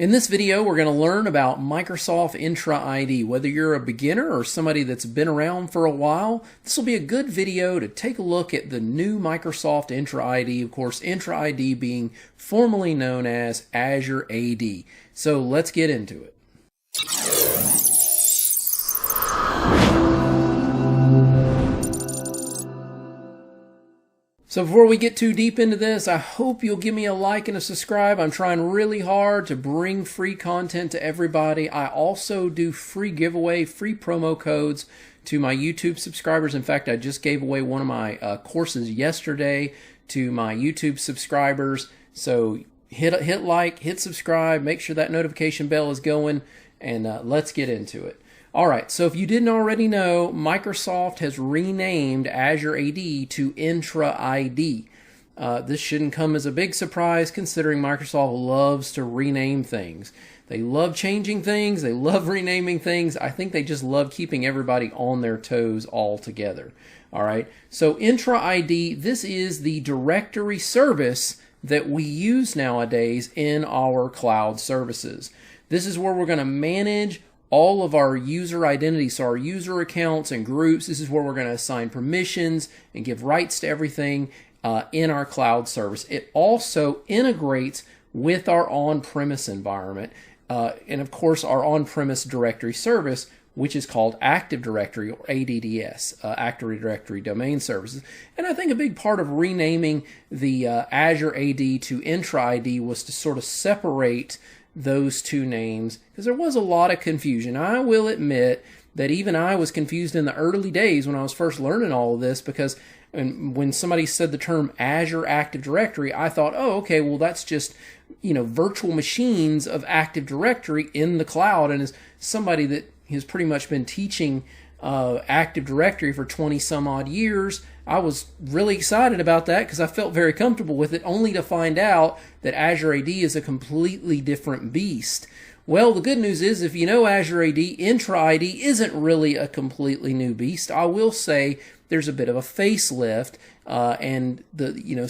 In this video, we're going to learn about Microsoft Entra ID. Whether you're a beginner or somebody that's been around for a while, this will be a good video to take a look at the new Microsoft Entra ID. Of course, Entra ID being formerly known as Azure AD. So let's get into it. So before we get too deep into this, I hope you'll give me a like and a subscribe. I'm trying really hard to bring free content to everybody. I also do free giveaway, free promo codes to my YouTube subscribers. In fact, I just gave away one of my courses yesterday to my YouTube subscribers. So hit like, hit subscribe, make sure that notification bell is going, and let's get into it. All right, so if you didn't already know, Microsoft has renamed Azure AD to Entra ID. This shouldn't come as a big surprise considering Microsoft loves to rename things. They love changing things, they love renaming things. I think they just love keeping everybody on their toes altogether. All right, so Entra ID, this is the directory service that we use nowadays in our cloud services. This is where we're going to manage all of our user identities, so our user accounts and groups. This is where we're going to assign permissions and give rights to everything in our cloud service. It also integrates with our on-premise environment and of course our on-premise directory service, which is called Active Directory or ADDS, Active Directory Domain Services. And I think a big part of renaming the Azure AD to Entra ID was to sort of separate those two names, because there was a lot of confusion. I will admit that even I was confused in the early days when I was first learning all of this, because when somebody said the term Azure Active Directory, I thought, oh, okay, well that's just, virtual machines of Active Directory in the cloud. And as somebody that has pretty much been teaching Active Directory for 20 some odd years, I was really excited about that because I felt very comfortable with it, only to find out that Azure AD is a completely different beast. Well, the good news is, if you know Azure AD, Entra ID isn't really a completely new beast. I will say there's a bit of a facelift, and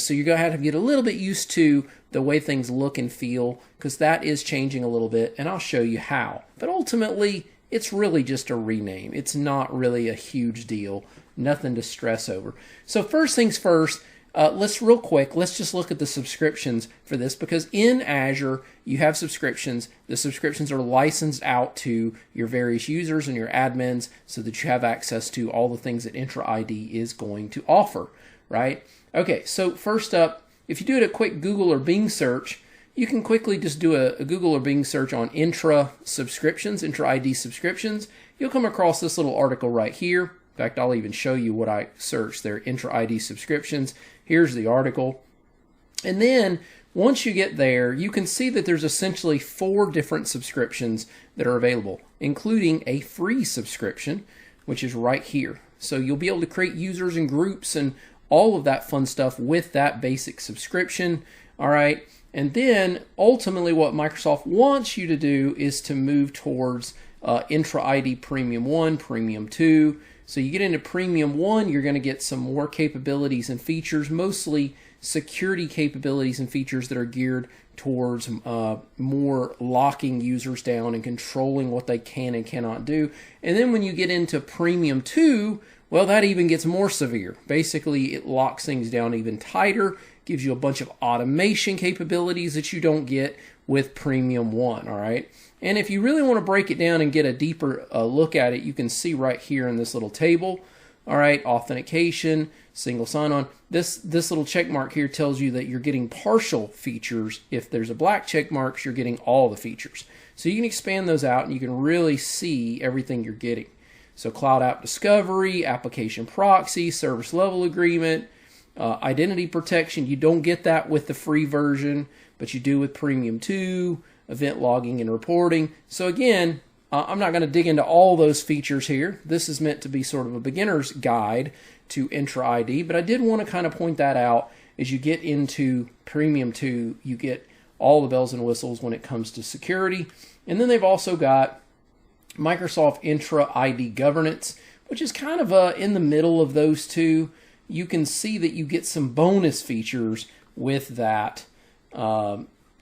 so you're gonna have to get a little bit used to the way things look and feel, because that is changing a little bit, and I'll show you how. But ultimately, it's really just a rename. It's not really a huge deal. Nothing to stress over. So first things first, let's just look at the subscriptions for this, because in Azure you have subscriptions. The subscriptions are licensed out to your various users and your admins so that you have access to all the things that Entra ID is going to offer, right? Okay, so first up, if you do a quick Google or Bing search, you can quickly just do a Google or Bing search on Entra Subscriptions, Entra ID Subscriptions. You'll come across this little article right here. In fact, I'll even show you what I searched there, Entra ID Subscriptions. Here's the article. And then once you get there, you can see that there's essentially 4 different subscriptions that are available, including a free subscription, which is right here. So you'll be able to create users and groups and all of that fun stuff with that basic subscription. All right. And then ultimately what Microsoft wants you to do is to move towards Entra ID Premium 1, Premium 2. So you get into Premium 1, you're going to get some more capabilities and features, mostly security capabilities and features that are geared towards more locking users down and controlling what they can and cannot do. And then when you get into Premium 2, well, that even gets more severe. Basically, it locks things down even tighter, gives you a bunch of automation capabilities that you don't get with Premium 1, all right? And if you really want to break it down and get a deeper look at it, you can see right here in this little table, all right, authentication, single sign-on. This little check mark here tells you that you're getting partial features. If there's a black check mark, you're getting all the features. So you can expand those out and you can really see everything you're getting. So Cloud App Discovery, Application Proxy, Service Level Agreement, Identity Protection. You don't get that with the free version, but you do with Premium 2, Event Logging and Reporting. So again, I'm not going to dig into all those features here. This is meant to be sort of a beginner's guide to Entra ID, but I did want to kind of point that out. As you get into Premium 2, you get all the bells and whistles when it comes to security. And then they've also got Microsoft Entra ID Governance, which is kind of in the middle of those two. You can see that you get some bonus features with that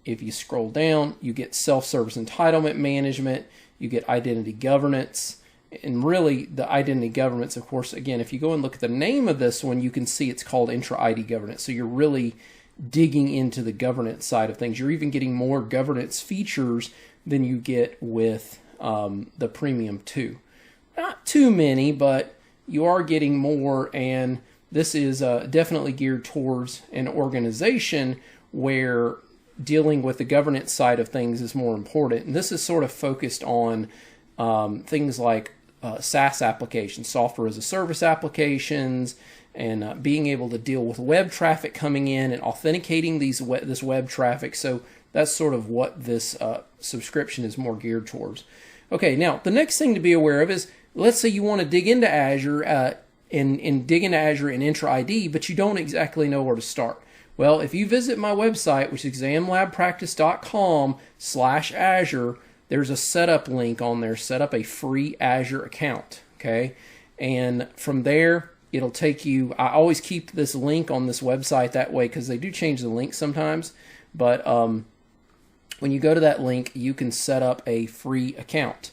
If you scroll down, you get self-service entitlement management, you get identity governance, and really the identity governance, of course, again, if you go and look at the name of this one, you can see it's called Entra ID governance. So you're really digging into the governance side of things. You're even getting more governance features than you get with the Premium 2. Not too many, but you are getting more, and this is definitely geared towards an organization where dealing with the governance side of things is more important. And this is sort of focused on things like SaaS applications, software as a service applications, and being able to deal with web traffic coming in and authenticating this web traffic. So that's sort of what this subscription is more geared towards. Okay, now the next thing to be aware of is, let's say you want to dig into Azure and dig into Azure in Entra ID, but you don't exactly know where to start. Well, if you visit my website, which is examlabpractice.com/Azure, there's a setup link on there. Set up a free Azure account, okay? And from there, it'll take you, I always keep this link on this website that way because they do change the link sometimes. But when you go to that link, you can set up a free account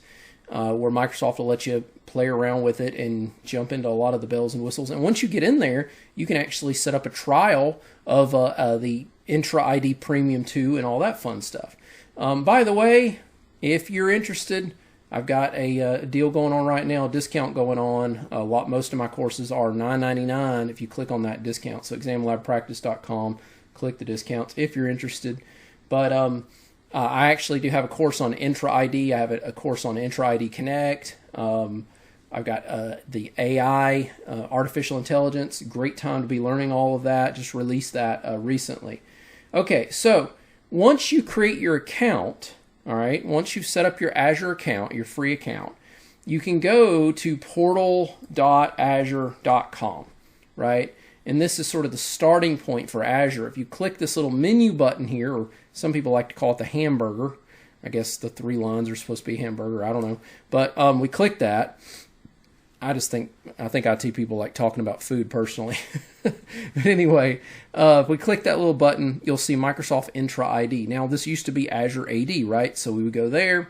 where Microsoft will let you play around with it and jump into a lot of the bells and whistles. And once you get in there, you can actually set up a trial of the Entra ID Premium 2 and all that fun stuff. By the way, if you're interested, I've got a deal going on right now, a discount going on. Most of my courses are $9.99 if you click on that discount. So examlabpractice.com, click the discounts if you're interested. But I actually do have a course on Entra ID. I have a course on Entra ID Connect. I've got the AI, artificial intelligence. Great time to be learning all of that. Just released that recently. Okay, so once you create your account, all right, once you've set up your Azure account, your free account, you can go to portal.azure.com, right? And this is sort of the starting point for Azure. If you click this little menu button here, or some people like to call it the hamburger. I guess the 3 lines are supposed to be hamburger. I don't know. But we click that. I think IT people like talking about food personally. But anyway, if we click that little button, you'll see Microsoft Entra ID. Now, this used to be Azure AD, right? So we would go there,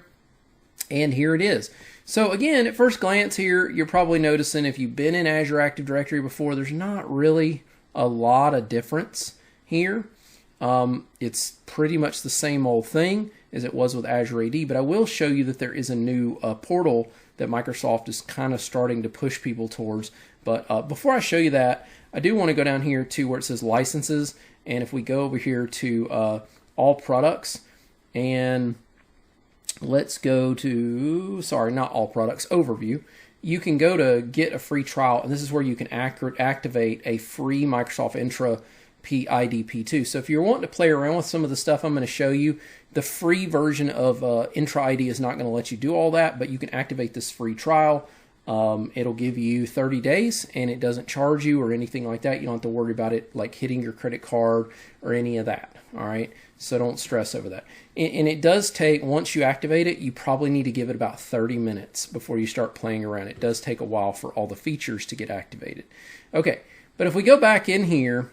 and here it is. So again, at first glance here, you're probably noticing if you've been in Azure Active Directory before, there's not really a lot of difference here. It's pretty much the same old thing as it was with Azure AD, but I will show you that there is a new portal that Microsoft is kind of starting to push people towards. But before I show you that, I do want to go down here to where it says licenses, and if we go over here to all products, and let's go to, sorry, not all products, overview, you can go to get a free trial, and this is where you can activate a free Microsoft Entra IDP2. So if you're wanting to play around with some of the stuff I'm going to show you, the free version of Entra ID is not going to let you do all that, but you can activate this free trial. It'll give you 30 days, and it doesn't charge you or anything like that. You don't have to worry about it like hitting your credit card or any of that. All right, so don't stress over that. And it does take, once you activate it, you probably need to give it about 30 minutes before you start playing around. It does take a while for all the features to get activated. Okay, but if we go back in here,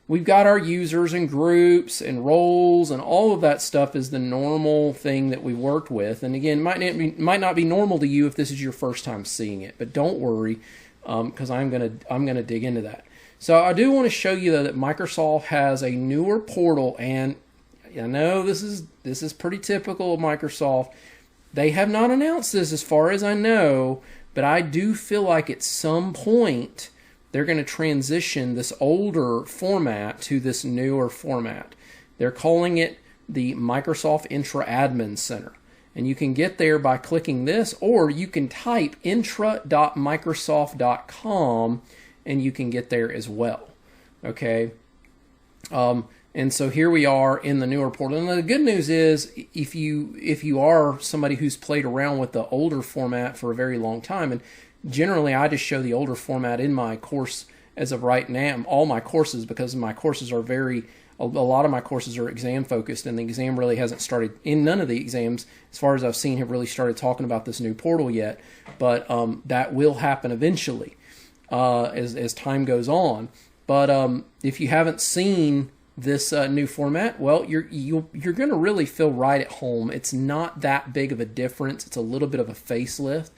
we've got our users and groups and roles, and all of that stuff is the normal thing that we worked with. And again, might not be normal to you if this is your first time seeing it, but don't worry, because I'm gonna dig into that. So I do want to show you though that Microsoft has a newer portal, and I know this is pretty typical of Microsoft. They have not announced this as far as I know, but I do feel like at some point they're going to transition this older format to this newer format. They're calling it the Microsoft Entra Admin Center. And you can get there by clicking this, or you can type entra.microsoft.com and you can get there as well. Okay. And so here we are in the newer portal. And the good news is, if you are somebody who's played around with the older format for a very long time, and generally I just show the older format in my course as of right now, all my courses, because my courses are a lot of my courses are exam focused, and the exam really hasn't started. In none of the exams, as far as I've seen, have really started talking about this new portal yet. But that will happen eventually as time goes on. But if you haven't seen this new format? Well, you're going to really feel right at home. It's not that big of a difference. It's a little bit of a facelift.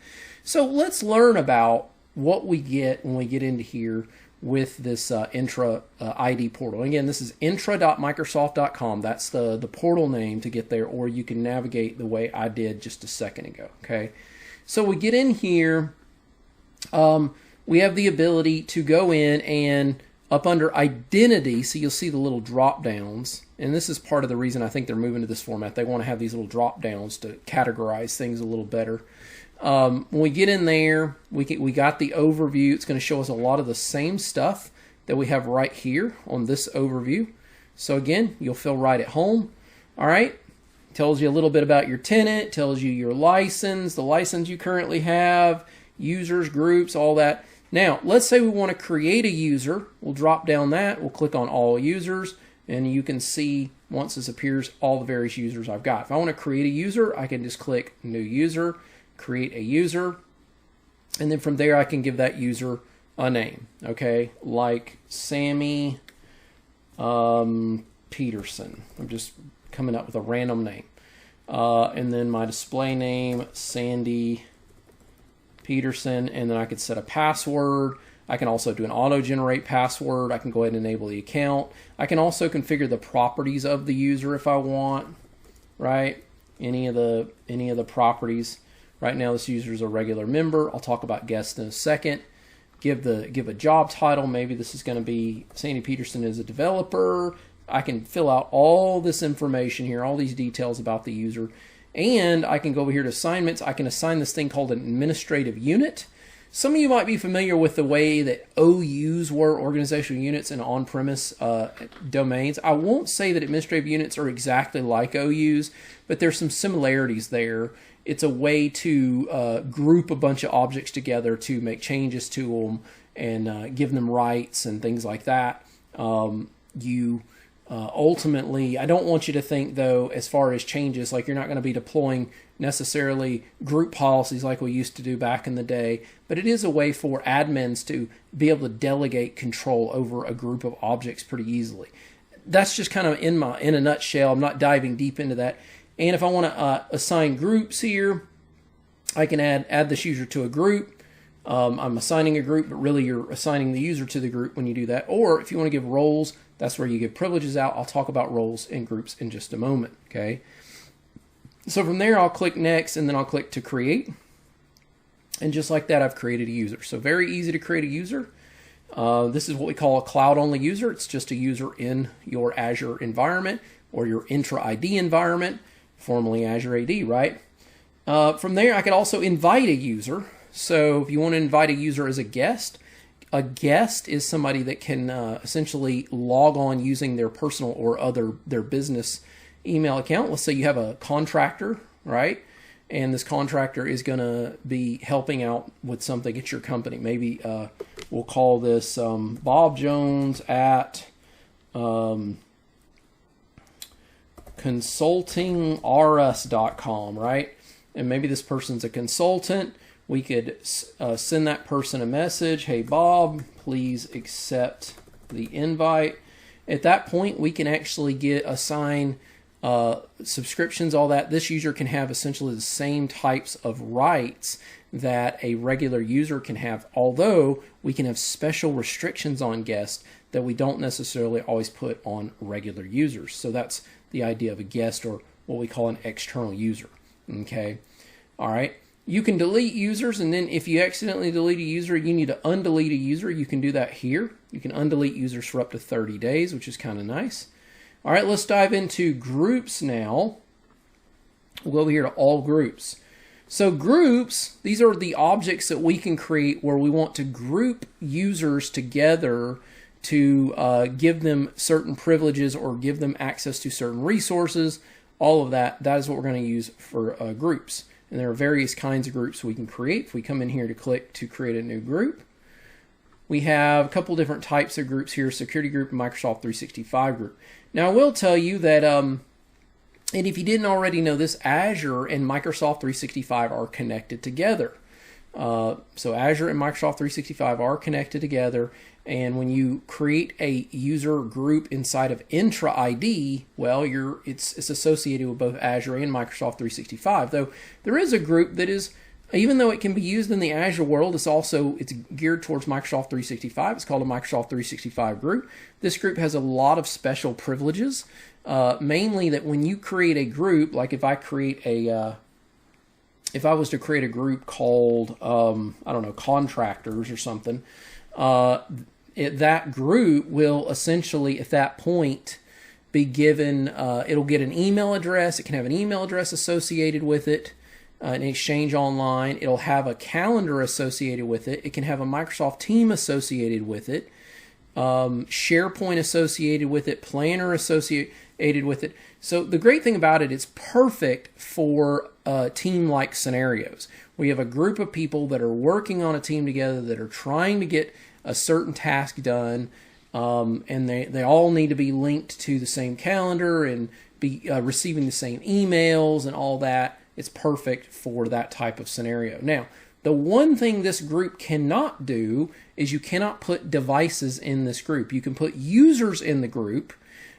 So let's learn about what we get when we get into here with this Entra ID portal. Again, this is entra.microsoft.com. That's the portal name to get there, or you can navigate the way I did just a second ago. Okay, so we get in here. We have the ability to go in and up under identity, so you'll see the little drop downs, and this is part of the reason I think they're moving to this format. They want to have these little drop downs to categorize things a little better. When we get in there, we got the overview. It's going to show us a lot of the same stuff that we have right here on this overview. So again, you'll feel right at home. All right, tells you a little bit about your tenant, tells you your license, the license you currently have, users, groups, all that. Now, let's say we want to create a user. We'll drop down that. We'll click on all users, and you can see once this appears all the various users I've got. If I want to create a user, I can just click new user, create a user, and then from there I can give that user a name, okay, like Sammy Peterson. I'm just coming up with a random name, and then my display name, Sandy Peterson, and then I could set a password. I can also do an auto-generate password. I can go ahead and enable the account. I can also configure the properties of the user if I want, right? Any of the properties. Right now, this user is a regular member. I'll talk about guests in a second. Give a job title. Maybe this is going to be Sandy Peterson is a developer. I can fill out all this information here, all these details about the user. And I can go over here to assignments. I can assign this thing called an administrative unit. Some of you might be familiar with the way that OUs were, organizational units, in on-premise domains. I won't say that administrative units are exactly like OUs, but there's some similarities there. It's a way to group a bunch of objects together to make changes to them and give them rights and things like that. Ultimately, I don't want you to think, though, as far as changes, like you're not going to be deploying necessarily group policies like we used to do back in the day, but it is a way for admins to be able to delegate control over a group of objects pretty easily. That's just kind of in a nutshell. I'm not diving deep into that. And if I want to assign groups here, I can add this user to a group. I'm assigning a group, but really you're assigning the user to the group when you do that. Or if you want to give roles, that's where you give privileges out. I'll talk about roles and groups in just a moment, okay? So from there, I'll click Next, and then I'll click to create. And just like that, I've created a user. So very easy to create a user. This is what we call a cloud-only user. It's just a user in your Azure environment or your Entra ID environment, formerly Azure AD, right? From there, I could also invite a user. So if you want to invite a user as a guest is somebody that can essentially log on using their personal or their business email account. Let's say you have a contractor, right? And this contractor is going to be helping out with something at your company. Maybe we'll call this Bob Jones at consultingrs.com, right? And maybe this person's a consultant. We could send that person a message. Hey, Bob, please accept the invite. At that point, we can actually assign subscriptions, all that. This user can have essentially the same types of rights that a regular user can have, although we can have special restrictions on guests that we don't necessarily always put on regular users. So that's the idea of a guest, or what we call an external user. Okay, all right. You can delete users, and then if you accidentally delete a user, you need to undelete a user. You can do that here. You can undelete users for up to 30 days, which is kind of nice. All right, let's dive into groups now. We'll go over here to all groups. So groups, these are the objects that we can create where we want to group users together to give them certain privileges or give them access to certain resources. All of that is what we're going to use for groups. And there are various kinds of groups we can create. If we come in here to click to create a new group, we have a couple different types of groups here: security group and Microsoft 365 group. Now, I will tell you that, and if you didn't already know this, Azure and Microsoft 365 are connected together. So Azure and Microsoft 365 are connected together, and when you create a user group inside of Entra ID, well, it's associated with both Azure and Microsoft 365. Though there is a group that is, even though it can be used in the Azure world, it's geared towards Microsoft 365. It's called a Microsoft 365 group. This group has a lot of special privileges, mainly that when you create a group, like if I was to create a group called, I don't know, contractors or something, that group will essentially, at that point, be given, it'll get an email address. It can have an email address associated with it, an Exchange Online. It'll have a calendar associated with it. It can have a Microsoft team associated with it, SharePoint associated with it, Planner associated with it. So the great thing about it, it's perfect for team-like scenarios. We have a group of people that are working on a team together that are trying to get a certain task done, and they all need to be linked to the same calendar and be receiving the same emails and all that. It's perfect for that type of scenario. Now, the one thing this group cannot do is you cannot put devices in this group. You can put users in the group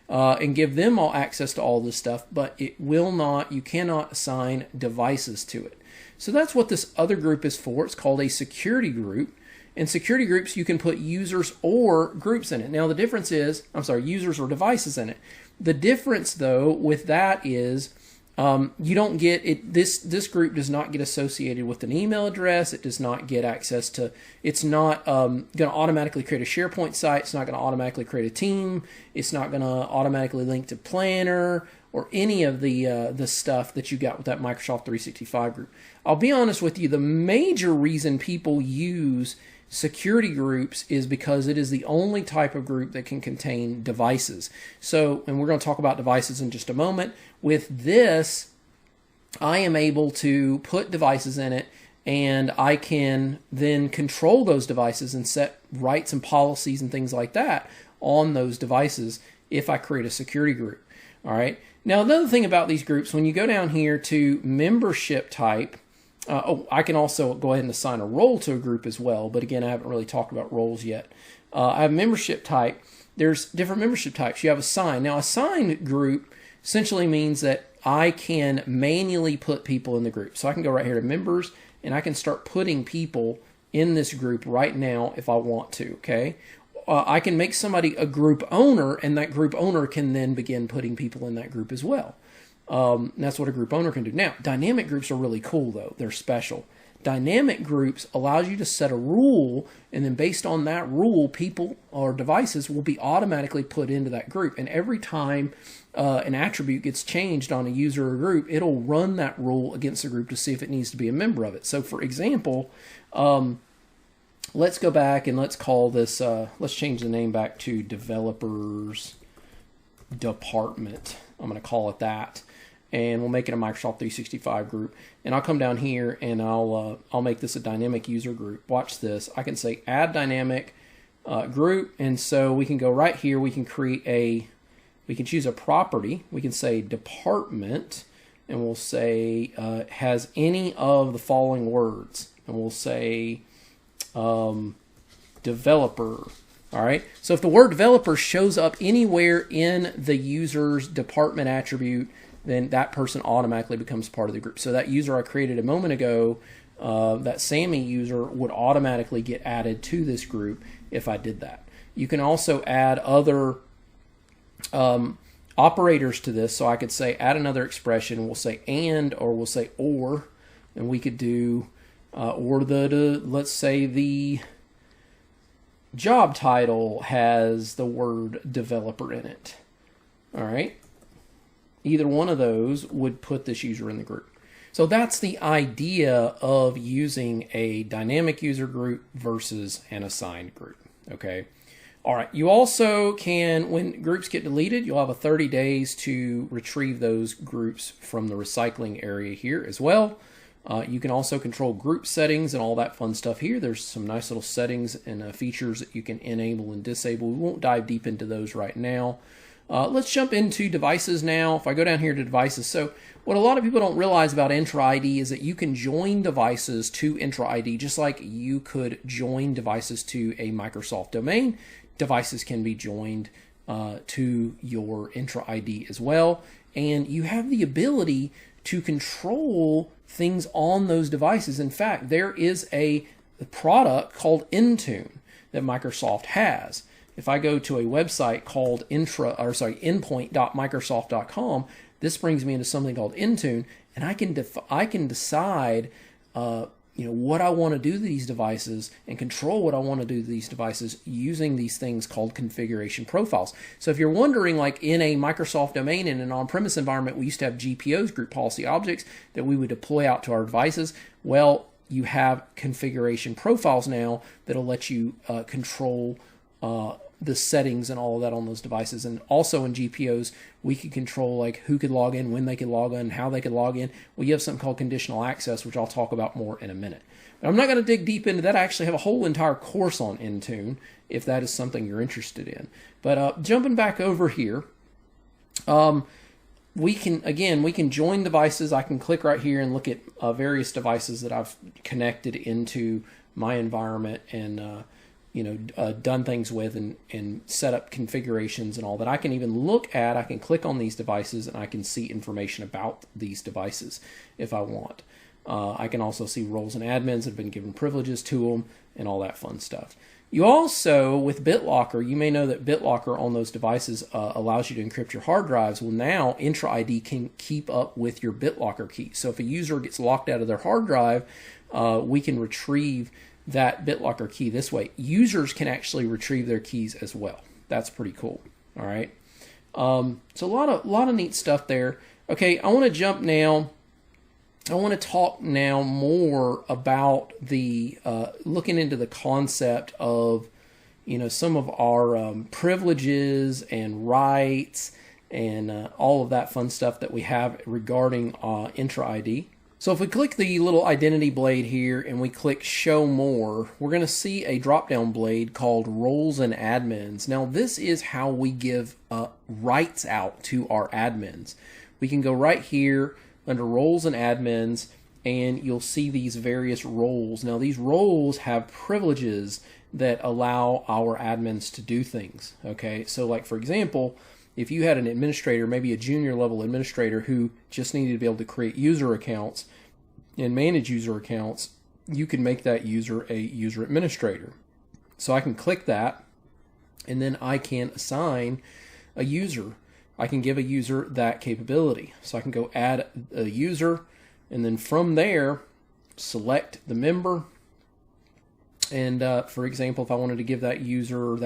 and give them all access to all this stuff, but you cannot assign devices to it. So that's what this other group is for. It's called a security group. In security groups, you can put users or groups in it. Now the difference is, users or devices in it. The difference though with that is you don't get it. This group does not get associated with an email address. It does not get access to. It's not going to automatically create a SharePoint site. It's not going to automatically create a team. It's not going to automatically link to Planner or any of the stuff that you got with that Microsoft 365 group. I'll be honest with you. The major reason people use security groups is because it is the only type of group that can contain devices. So, and we're going to talk about devices in just a moment. With this, I am able to put devices in it, and I can then control those devices and set rights and policies and things like that on those devices if I create a security group. All right. Now, another thing about these groups, when you go down here to membership type, I can also go ahead and assign a role to a group as well. But again, I haven't really talked about roles yet. I have membership type. There's different membership types. You have assign. Now, assigned group essentially means that I can manually put people in the group. So I can go right here to members, and I can start putting people in this group right now if I want to, okay? I can make somebody a group owner, and that group owner can then begin putting people in that group as well. That's what a group owner can do. Now, dynamic groups are really cool, though. They're special. Dynamic groups allows you to set a rule, and then based on that rule, people or devices will be automatically put into that group. And every time an attribute gets changed on a user or group, it'll run that rule against the group to see if it needs to be a member of it. So, for example, let's go back and let's call this, let's change the name back to Developers Department. I'm going to call it that. And we'll make it a Microsoft 365 group. And I'll come down here and I'll make this a dynamic user group. Watch this. I can say add dynamic group, and so we can go right here. We can we can choose a property. We can say department, and we'll say has any of the following words, and we'll say developer. All right. So if the word developer shows up anywhere in the user's department attribute, then that person automatically becomes part of the group. So that user I created a moment ago, that Sammy user, would automatically get added to this group if I did that. You can also add other operators to this. So I could say add another expression. We'll say and, or we'll say or, and we could do let's say the job title has the word developer in it. All right. Either one of those would put this user in the group. So that's the idea of using a dynamic user group versus an assigned group. Okay. All right. You also can, when groups get deleted, you'll have 30 days to retrieve those groups from the recycling area here as well. You can also control group settings and all that fun stuff here. There's some nice little settings and features that you can enable and disable. We won't dive deep into those right now. Let's jump into devices now. If I go down here to devices, so what a lot of people don't realize about Entra ID is that you can join devices to Entra ID just like you could join devices to a Microsoft domain. Devices can be joined to your Entra ID as well, and you have the ability to control things on those devices. In fact, there is a product called Intune that Microsoft has. If I go to a website called endpoint.microsoft.com, this brings me into something called Intune, and I can decide what I want to do to these devices and control what I want to do to these devices using these things called configuration profiles. So if you're wondering, like in a Microsoft domain in an on-premise environment, we used to have GPOs, group policy objects, that we would deploy out to our devices. Well, you have configuration profiles now that'll let you control the settings and all of that on those devices. And also in GPOs, we could control like who could log in, when they could log in, how they could log in. Well, you have something called conditional access, which I'll talk about more in a minute. But I'm not going to dig deep into that. I actually have a whole entire course on Intune if that is something you're interested in. But jumping back over here, we can join devices. I can click right here and look at various devices that I've connected into my environment and done things with and set up configurations and all that. I can even I can click on these devices and I can see information about these devices if I want. I can also see roles and admins that have been given privileges to them and all that fun stuff. You also, with BitLocker, you may know that BitLocker on those devices allows you to encrypt your hard drives. Well, now Entra ID can keep up with your BitLocker key. So if a user gets locked out of their hard drive, we can retrieve that BitLocker key this way. Users can actually retrieve their keys as well. That's pretty cool. All right. So a lot of neat stuff there. Okay, I want to jump now. I want to talk now more about the looking into the concept of some of our privileges and rights and all of that fun stuff that we have regarding Entra ID. So if we click the little identity blade here and we click show more, we're going to see a drop-down blade called roles and admins. Now this is how we give rights out to our admins. We can go right here under roles and admins and you'll see these various roles. Now these roles have privileges that allow our admins to do things. Okay, so like for example, if you had an administrator, maybe a junior level administrator who just needed to be able to create user accounts and manage user accounts, you can make that user a user administrator. So I can click that and then I can assign a user. I can give a user that capability. So I can go add a user and then from there select the member. And for example, if I wanted to give that user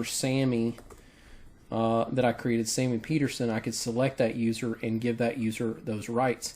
Sammy, that I created, Sammy Peterson, I could select that user and give that user those rights.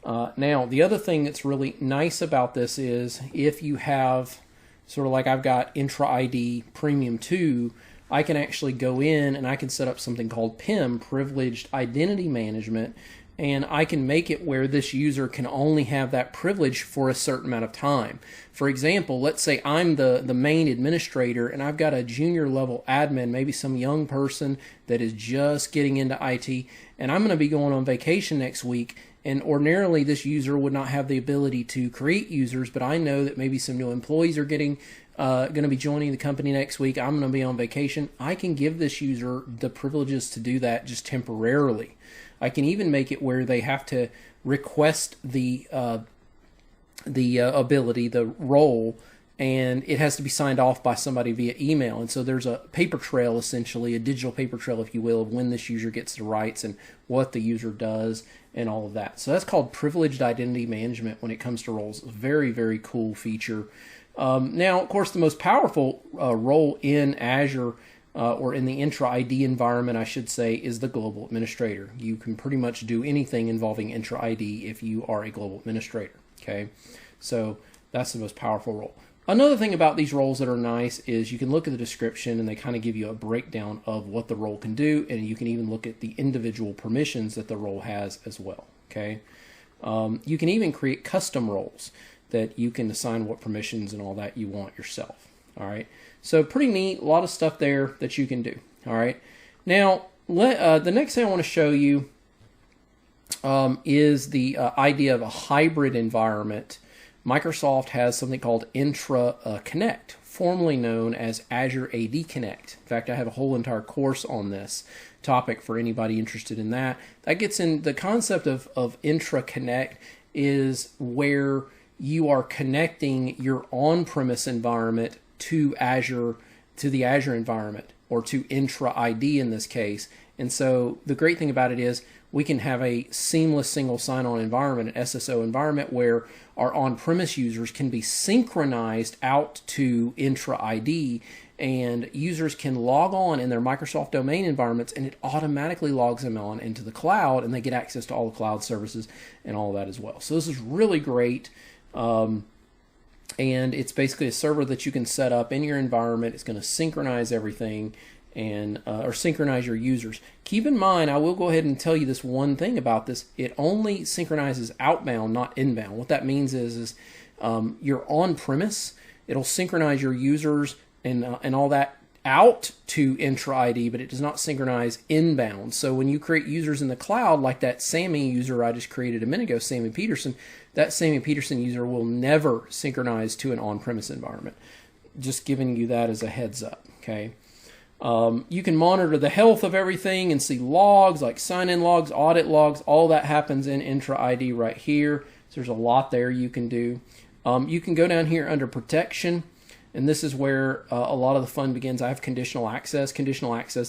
Now, the other thing that's really nice about this is if you have, sort of like I've got Entra ID Premium 2, I can actually go in and I can set up something called PIM, Privileged Identity Management, and I can make it where this user can only have that privilege for a certain amount of time. For example, let's say I'm the main administrator and I've got a junior level admin, maybe some young person that is just getting into IT, and I'm going to be going on vacation next week, and ordinarily this user would not have the ability to create users, but I know that maybe some new employees are going to be joining the company next week. I'm going to be on vacation. I can give this user the privileges to do that just temporarily. I can even make it where they have to request the ability, the role, and it has to be signed off by somebody via email. And so there's a paper trail, essentially, a digital paper trail, if you will, of when this user gets the rights and what the user does and all of that. So that's called Privileged Identity Management when it comes to roles. A very, very cool feature. Now, of course, the most powerful role in Azure or in the Entra ID environment, I should say, is the global administrator. You can pretty much do anything involving Entra ID if you are a global administrator. Okay, so that's the most powerful role. Another thing about these roles that are nice is you can look at the description and they kind of give you a breakdown of what the role can do, and you can even look at the individual permissions that the role has as well. Okay, you can even create custom roles that you can assign what permissions and all that you want yourself. All right, so pretty neat, a lot of stuff there that you can do. All right, now the next thing I want to show you is the idea of a hybrid environment. Microsoft has something called Entra Connect, formerly known as Azure AD Connect. In fact, I have a whole entire course on this topic for anybody interested in that. That gets in the concept of Entra Connect is where you are connecting your on-premise environment to Azure, to the Azure environment, or to Entra ID in this case. And so the great thing about it is we can have a seamless single sign-on environment, an SSO environment, where our on-premise users can be synchronized out to Entra ID, and users can log on in their Microsoft domain environments, and it automatically logs them on into the cloud, and they get access to all the cloud services and all of that as well. So this is really great. And it's basically a server that you can set up in your environment. It's going to synchronize everything and or synchronize your users. Keep in mind, I will go ahead and tell you this one thing about this. It only synchronizes outbound, not inbound. What that means is you're on premise. It'll synchronize your users and all that out to Entra ID, but it does not synchronize inbound. So when you create users in the cloud, like that Sammy user I just created a minute ago, Sammy Peterson, that Sammy Peterson user will never synchronize to an on-premise environment. Just giving you that as a heads up, okay? You can monitor the health of everything and see logs like sign-in logs, audit logs. All that happens in Entra ID right here. So there's a lot there you can do. You can go down here under protection, and this is where a lot of the fun begins. I have conditional access. Conditional access,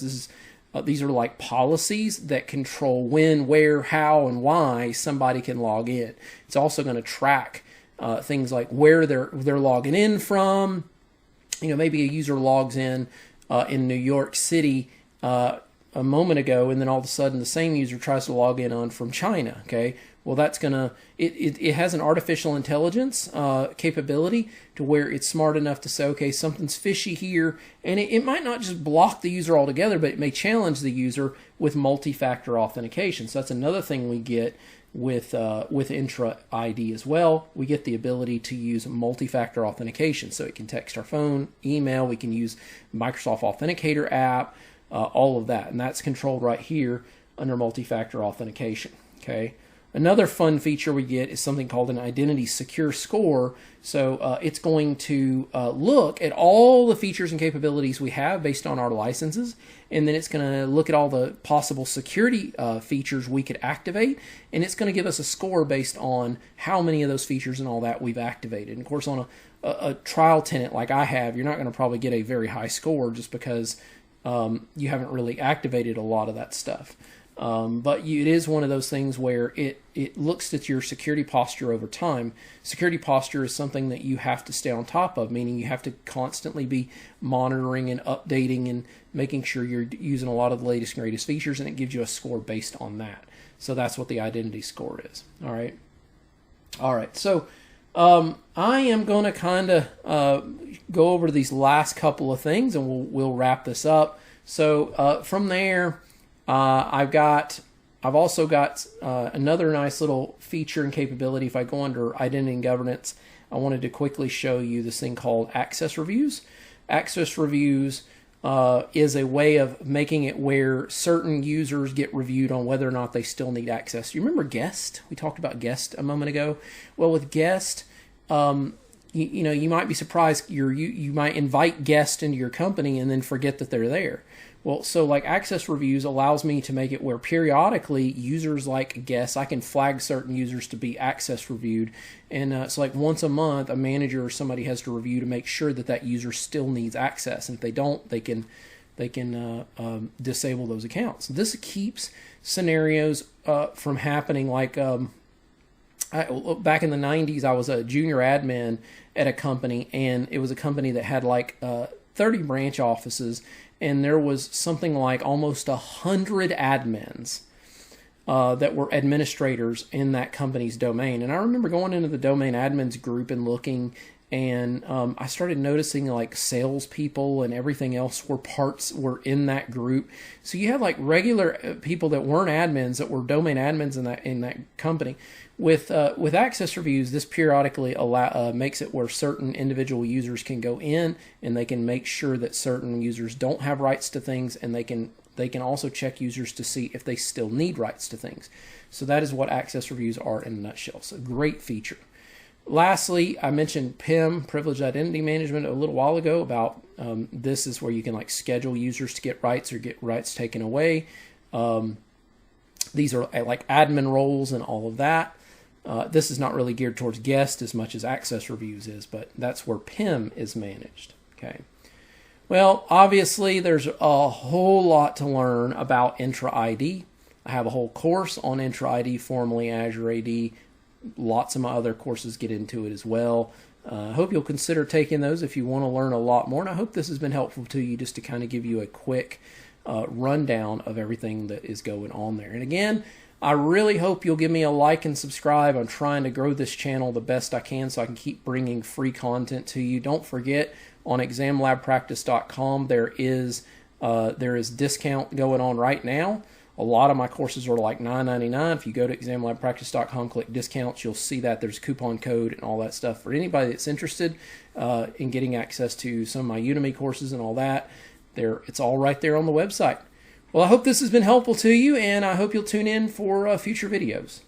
these are like policies that control when, where, how, and why somebody can log in. It's also going to track things like where they're logging in from. You know, maybe a user logs in New York City a moment ago, and then all of a sudden the same user tries to log in on from China. Okay, well that's gonna it has an artificial intelligence capability to where it's smart enough to say, okay, something's fishy here, and it might not just block the user altogether, but it may challenge the user with multi-factor authentication. So that's another thing we get with Entra ID as well. We get the ability to use multi-factor authentication, so it can text our phone, email, we can use Microsoft Authenticator app, all of that, and that's controlled right here under multi-factor authentication. Okay. Another fun feature we get is something called an identity secure score. So it's going to look at all the features and capabilities we have based on our licenses, and then it's going to look at all the possible security features we could activate, and it's going to give us a score based on how many of those features and all that we've activated. And of course, on a trial tenant like I have, you're not going to probably get a very high score just because you haven't really activated a lot of that stuff. But it is one of those things where it looks at your security posture over time. Security posture is something that you have to stay on top of, meaning you have to constantly be monitoring and updating and making sure you're using a lot of the latest and greatest features, and it gives you a score based on that. So that's what the identity score is. All right. So I am going to kind of go over these last couple of things, and we'll wrap this up. So from there, I've also got another nice little feature and capability. If I go under Identity and Governance, I wanted to quickly show you this thing called Access Reviews. Access Reviews is a way of making it where certain users get reviewed on whether or not they still need access. You remember Guest? We talked about Guest a moment ago. Well, with Guest, you might be surprised. You might invite guests into your company and then forget that they're there. Well, so like Access Reviews allows me to make it where periodically users like guests, I can flag certain users to be access reviewed. And it's like once a month, a manager or somebody has to review to make sure that that user still needs access. And if they don't, they can disable those accounts. This keeps scenarios from happening. Like back in the 90s, I was a junior admin at a company, and it was a company that had like 30 branch offices, and there was something like almost 100 admins that were administrators in that company's domain. And I remember going into the domain admins group and looking, and I started noticing like salespeople and everything else were in that group. So you had like regular people that weren't admins that were domain admins in that company. With Access Reviews, this periodically makes it where certain individual users can go in and they can make sure that certain users don't have rights to things, and they can they can also check users to see if they still need rights to things. So that is what access reviews are in a nutshell. So great feature. Lastly, I mentioned PIM, Privileged Identity Management, a little while ago about this is where you can like schedule users to get rights or get rights taken away. These are like admin roles and all of that. This is not really geared towards guests as much as access reviews is, but that's where PIM is managed. Okay. Well, obviously there's a whole lot to learn about Entra ID. I have a whole course on Entra ID, formerly Azure AD. Lots of my other courses get into it as well. I hope you'll consider taking those if you want to learn a lot more. And I hope this has been helpful to you just to kind of give you a quick rundown of everything that is going on there. And again, I really hope you'll give me a like and subscribe. I'm trying to grow this channel the best I can so I can keep bringing free content to you. Don't forget, on examlabpractice.com there is discount going on right now. A lot of my courses are like $9.99. If you go to examlabpractice.com, click discounts, you'll see that there's a coupon code and all that stuff. For anybody that's interested in getting access to some of my Udemy courses and all that, it's all right there on the website. Well, I hope this has been helpful to you, and I hope you'll tune in for future videos.